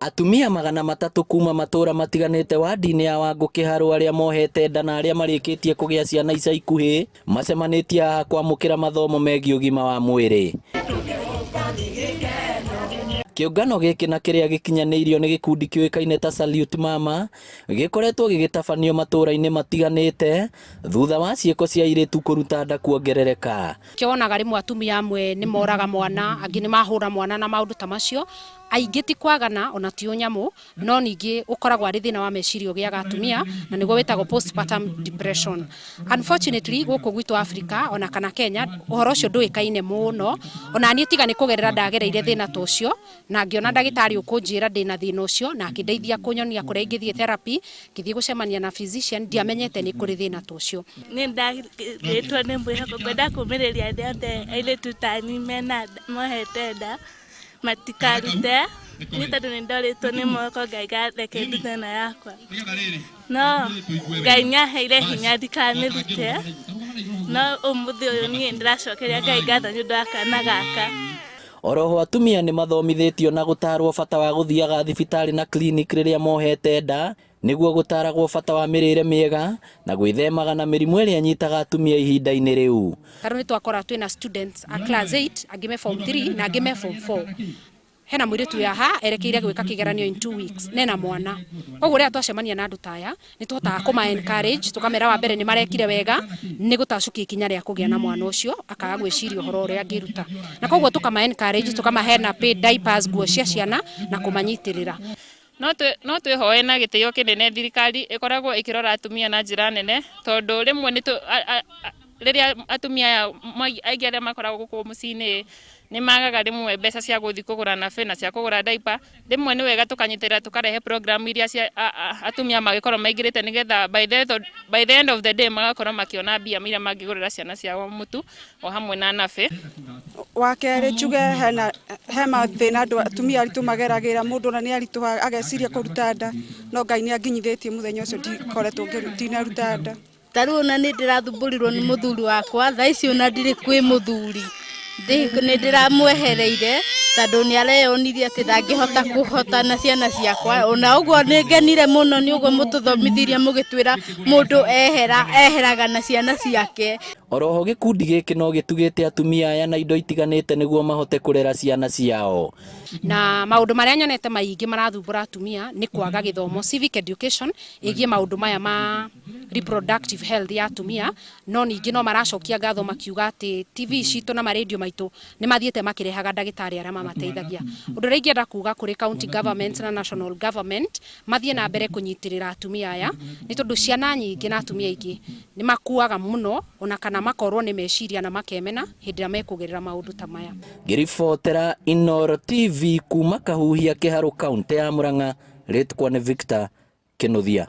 Atumia 300 kuma matura matiganite wadi-ini ya Wangũ Kĩharũ arĩa mohete nda na arĩa marĩkĩtie kũgĩa ciana ica ikuhĩ macemanĩtie haha kwamũkĩra mathomo megiĩ ũgima wa mwĩrĩ. Kĩũngano gĩkĩ na kĩrĩa gĩkinyanĩirio nĩ gĩkundi kĩũĩkaine ta Salute Mama gĩkoretwo gĩgĩtabanio matũra-inĩ matiganĩte thutha wa ciĩko cia airĩtu kũruta nda kuongerereka. Kĩonaga rĩmwe atumia amwe nĩ moraga mwana, angĩ nĩ mahũra mwana na maũndũ ta macio. Aingĩ ti kwagana ona ti ũnyamũ, no ningĩ ũkoragwo arĩ thĩna wa meciria ũgĩaga atumia na nĩguo wĩtagwo postpartum depression. Unfortunately gũkũ gwitũ Africa ona kana Kenya ũhoro ũcio ndũĩkaine mũno, ona niĩ tiga nĩ kũgerera ndagereire thĩna ta ũcio na ngĩona ndagĩtarĩ ũkũnjĩra ndĩna thĩna ũcio na akĩndeithia kũnyonia kũrĩa ingĩthiĩ therapy, ngĩthiĩ gũcemania na physician, ndiamenyete nĩ kũrĩ thĩna ta ũcio. Nĩ ndagĩtwo nĩ mwĩhoko kwenda kũmĩrĩria arĩa othe airĩtu ta niĩ mena mohete nda matikarute, nĩ tondũ nĩ ndorĩtwo nĩ mwĩhoko Ngai gareke ndute na yakwa, no Ngai nĩaheire hinya ndikamĩrute, no ũmũthĩ ũyũ niĩ ndĩracokeria Ngai ngatho nĩ ũndũ wa kana gaka. Oroho atumia nĩ mathomithĩtio na gũtarwo bata wa gũthiaga thibitarĩ na clinic rĩrĩa mohete nda nĩguo gũtaragwo bata wa mĩrĩre mĩega na gwĩthemaga na mĩrimũ ĩrĩa nyitaga atumia ihinda-inĩ rĩu. Tarũ nĩ twakora twĩna students a class 8, angĩ me form 3 na angĩ me form 4. Hena mũirĩtu yaha erekeire gwĩka kĩgeranio in 2 weeks nena mwana. Koguo rĩrĩa twacemania na andũ ta aya nĩ tũhotaga kũma encourage, tũkamera wa mbere nĩ marekire wega nĩ gũtacukia ikinya rĩa kũgĩa na mwana ũcio akaga gwĩciria ũhoro ũrĩa angĩruta. Na koguo tũkama encourage, tũkamahe na paid diapers, nguo cia ciana na kũmanyitĩrĩra. No twĩhoe na gĩtĩo kĩnene thirikari ĩkoragwo ĩkĩrora atumia na njĩra nene, tondũ rĩmwe rĩrĩa atumia aingĩ arĩa makoragwo gũkũ mũciĩ-inĩ nĩ magaga rĩmwe mbeca cia gũthiĩ kũgũra nabe na cia kũgũra diaper. Rĩmwe nĩ wega tũkanyitĩrĩra tũkarehe program iria atumia magĩkorwo maingĩrĩte nĩgetha by the end of the day magakorwo makĩona mbia iria mangĩgũrĩra ciana ciao mũtu o hamwe na nabe. Wa kerĩ njuge he mathĩna andũ atumia aritũ mageragĩra, mũndũ ona nĩ aritũha ageciria kũruta nda, no Ngai nĩ anginyithĩtie mũthenya ũcio ndikoretwo ndinaruta nda. Tarũ ona nĩ ndĩrathumbũrirwo nĩ mũthuri wakwa, thaa ici ona ndirĩ kwĩ mũthuri, nĩ ndĩramwehereire tondũ nĩ areyonirie atĩ ndangĩhota kũhotana ciana ciakwa. Ona ũguo nĩ ngenire mũno nĩ ũguo mũtũthomithirie mũgĩtwĩra mũndũ eheraga na ciana ciake. Oroho gĩkundi gĩkĩ no gĩtugĩte atumia aya na indo itiganĩte nĩguo mahote kũrera ciana ciao. Na maũndũ marĩa nyonete maingĩ marathumbũra atumia nĩ kwaga gĩthomo, civic education ĩgiĩ maũndũ maya ma reproductive health ya atumia, no ningĩ no maracokia ngatho makiuga atĩ TV citũ na marendio maitũ nĩ mathiĩte makĩrehaga ndagĩtarĩ arĩa mamateithagia. Ũndũ ũrĩa ingĩenda kuga kũrĩ county government na national government mathiĩ na mbere kũnyitĩrĩra atumia aya, nĩ tondũ ciana nyingĩ na atumia aingĩ nĩ makuaga mũno ona kana makorwo nĩ meciria na makemena hĩndĩ ĩrĩa mekũgerera maũndũ ta maya. Ngĩribotera Inooro TV kuma Kahuhia Kĩharũ, kaunti ya Murang'a, rĩtwa nĩ Victor Kĩnuthia.